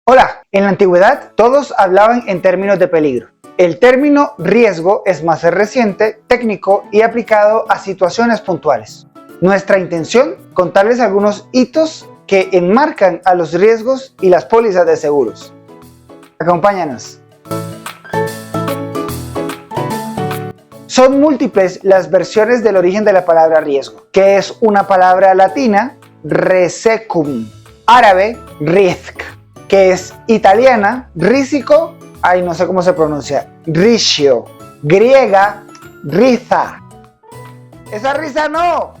Hola, en la antigüedad todos hablaban en términos de peligro. El término riesgo es más reciente, técnico y aplicado a situaciones puntuales. Nuestra intención, contarles algunos hitos que enmarcan a los riesgos y las pólizas de seguros. Acompáñanos. Son múltiples las versiones del origen de la palabra riesgo, que es una palabra latina, resecum, árabe, risk, que es italiana, risico, no sé cómo se pronuncia, riscio, griega, riza. ¡Esa risa no!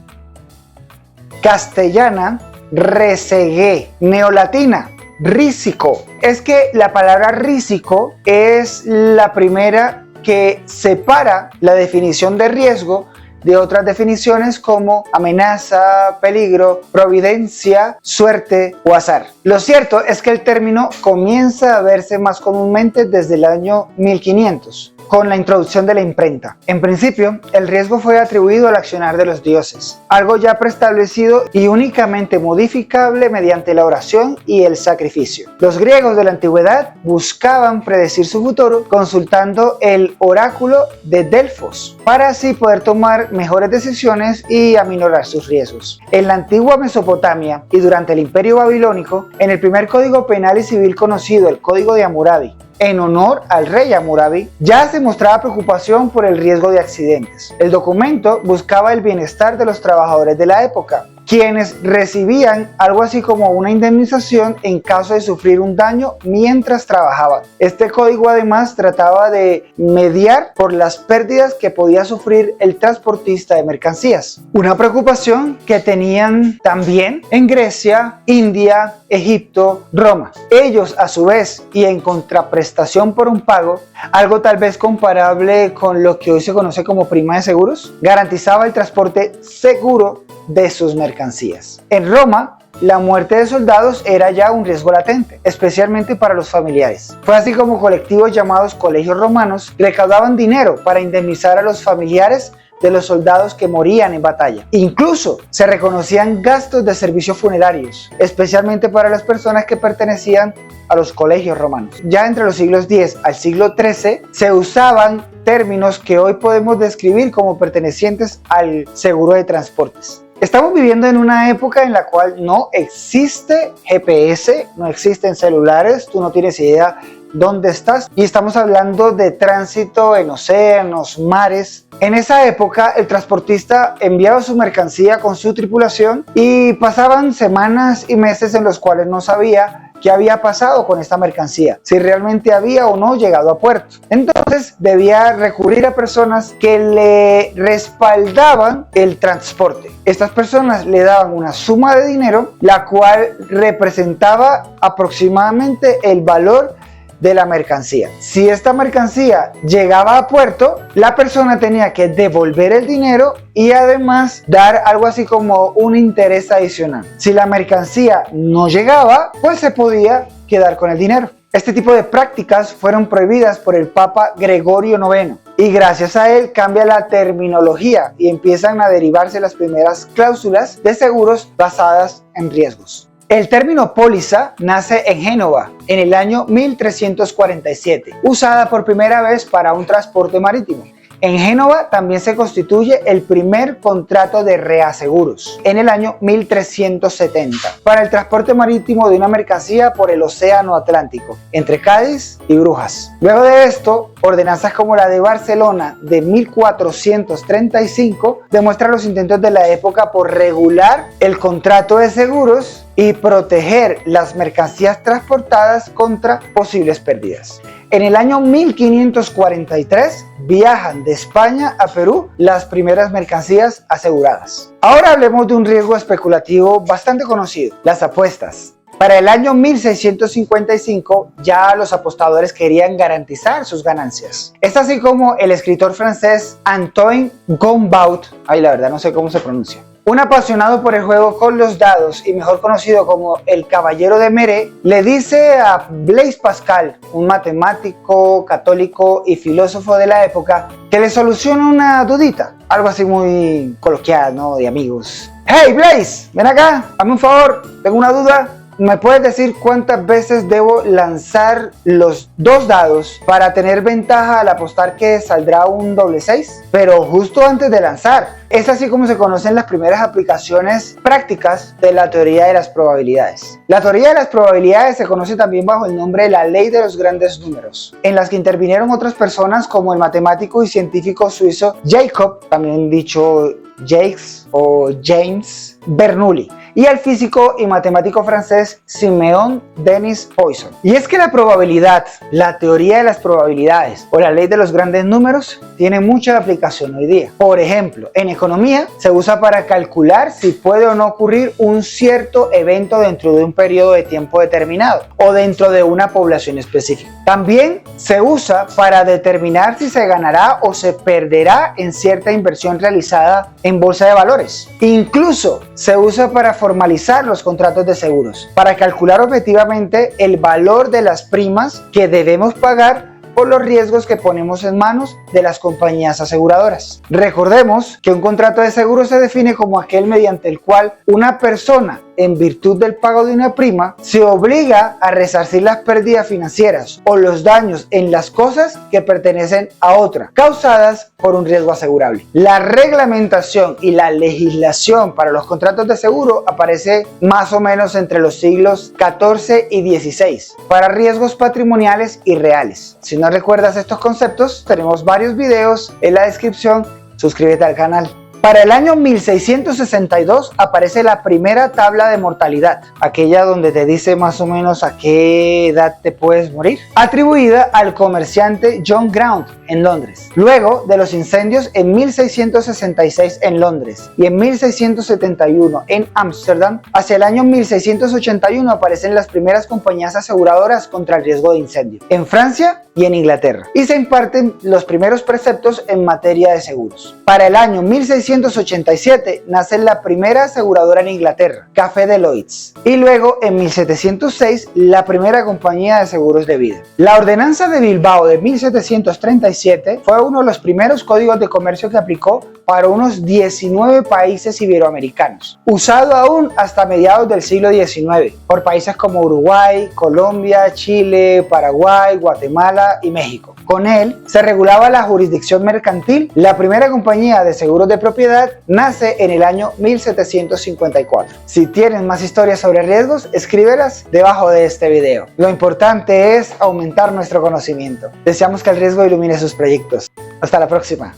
Castellana, resegué, neolatina, risico. Es que la palabra risico es la primera que separa la definición de riesgo de otras definiciones como amenaza, peligro, providencia, suerte o azar. Lo cierto es que el término comienza a verse más comúnmente desde el año 1500. Con la introducción de la imprenta. En principio, el riesgo fue atribuido al accionar de los dioses, algo ya preestablecido y únicamente modificable mediante la oración y el sacrificio. Los griegos de la antigüedad buscaban predecir su futuro consultando el oráculo de Delfos, para así poder tomar mejores decisiones y aminorar sus riesgos. En la antigua Mesopotamia y durante el Imperio Babilónico, en el primer código penal y civil conocido, el Código de Hammurabi, en honor al rey Hammurabi, ya se mostraba preocupación por el riesgo de accidentes. El documento buscaba el bienestar de los trabajadores de la época, quienes recibían algo así como una indemnización en caso de sufrir un daño mientras trabajaban. Este código además trataba de mediar por las pérdidas que podía sufrir el transportista de mercancías. Una preocupación que tenían también en Grecia, India, Egipto, Roma. Ellos a su vez, y en contraprestación por un pago, algo tal vez comparable con lo que hoy se conoce como prima de seguros, garantizaba el transporte seguro de sus mercancías. En Roma, la muerte de soldados era ya un riesgo latente, especialmente para los familiares. Fue así como colectivos llamados colegios romanos recaudaban dinero para indemnizar a los familiares de los soldados que morían en batalla. Incluso se reconocían gastos de servicios funerarios, especialmente para las personas que pertenecían a los colegios romanos. Ya entre los siglos X al siglo XIII se usaban términos que hoy podemos describir como pertenecientes al seguro de transportes. Estamos viviendo en una época en la cual no existe GPS, no existen celulares, tú no tienes idea dónde estás, y estamos hablando de tránsito en océanos, mares. En esa época el transportista enviaba su mercancía con su tripulación y pasaban semanas y meses en los cuales no sabía qué había pasado con esta mercancía, si realmente había o no llegado a puerto. Entonces debía recurrir a personas que le respaldaban el transporte. Estas personas le daban una suma de dinero, la cual representaba aproximadamente el valor de la mercancía. Si esta mercancía llegaba a puerto, la persona tenía que devolver el dinero y además dar algo así como un interés adicional. Si la mercancía no llegaba, pues se podía quedar con el dinero. Este tipo de prácticas fueron prohibidas por el Papa Gregorio IX y gracias a él cambia la terminología y empiezan a derivarse las primeras cláusulas de seguros basadas en riesgos. El término póliza nace en Génova en el año 1347, usada por primera vez para un transporte marítimo. En Génova también se constituye el primer contrato de reaseguros en el año 1370 para el transporte marítimo de una mercancía por el Océano Atlántico entre Cádiz y Brujas. Luego de esto, ordenanzas como la de Barcelona de 1435 demuestran los intentos de la época por regular el contrato de seguros y proteger las mercancías transportadas contra posibles pérdidas. En el año 1543 viajan de España a Perú las primeras mercancías aseguradas. Ahora hablemos de un riesgo especulativo bastante conocido, las apuestas. Para el año 1655 ya los apostadores querían garantizar sus ganancias. Es así como el escritor francés Antoine Gombaut, la verdad no sé cómo se pronuncia, un apasionado por el juego con los dados y mejor conocido como el Caballero de Méré, le dice a Blaise Pascal, un matemático, católico y filósofo de la época, que le soluciona una dudita, algo así muy coloquial, ¿no? De amigos. Hey Blaise, ven acá, hazme un favor, tengo una duda. ¿Me puedes decir cuántas veces debo lanzar los 2 dados para tener ventaja al apostar que saldrá un doble 6? Pero justo antes de lanzar. Es así como se conocen las primeras aplicaciones prácticas de la teoría de las probabilidades. La teoría de las probabilidades se conoce también bajo el nombre de la ley de los grandes números, en las que intervinieron otras personas como el matemático y científico suizo Jacob, también dicho Jacques o James Bernoulli, y el físico y matemático francés Siméon Denis Poisson. Y es que la probabilidad, la teoría de las probabilidades o la ley de los grandes números tiene mucha aplicación hoy día. Por ejemplo, en economía se usa para calcular si puede o no ocurrir un cierto evento dentro de un periodo de tiempo determinado o dentro de una población específica. También se usa para determinar si se ganará o se perderá en cierta inversión realizada en bolsa de valores. Incluso se usa para formalizar los contratos de seguros, para calcular objetivamente el valor de las primas que debemos pagar por los riesgos que ponemos en manos de las compañías aseguradoras. Recordemos que un contrato de seguro se define como aquel mediante el cual una persona, en virtud del pago de una prima, se obliga a resarcir las pérdidas financieras o los daños en las cosas que pertenecen a otra, causadas por un riesgo asegurable. La reglamentación y la legislación para los contratos de seguro aparece más o menos entre los siglos XIV y XVI para riesgos patrimoniales y reales. Si no recuerdas estos conceptos, tenemos varios videos en la descripción. Suscríbete al canal. Para el año 1662 aparece la primera tabla de mortalidad, aquella donde te dice más o menos a qué edad te puedes morir, atribuida al comerciante John Grant en Londres. Luego de los incendios en 1666 en Londres y en 1671 en Ámsterdam, hacia el año 1681 aparecen las primeras compañías aseguradoras contra el riesgo de incendio en Francia y en Inglaterra, y se imparten los primeros preceptos en materia de seguros. Para el año 1687 nace la primera aseguradora en Inglaterra, Café de Lloyds, y luego en 1706 la primera compañía de seguros de vida. La Ordenanza de Bilbao de 1737 fue uno de los primeros códigos de comercio que aplicó para unos 19 países iberoamericanos, usado aún hasta mediados del siglo XIX por países como Uruguay, Colombia, Chile, Paraguay, Guatemala y México. Con él se regulaba la jurisdicción mercantil. La primera compañía de seguros de propiedad nace en el año 1754. Si tienes más historias sobre riesgos, escríbelas debajo de este video. Lo importante es aumentar nuestro conocimiento. Deseamos que el riesgo ilumine sus proyectos. Hasta la próxima.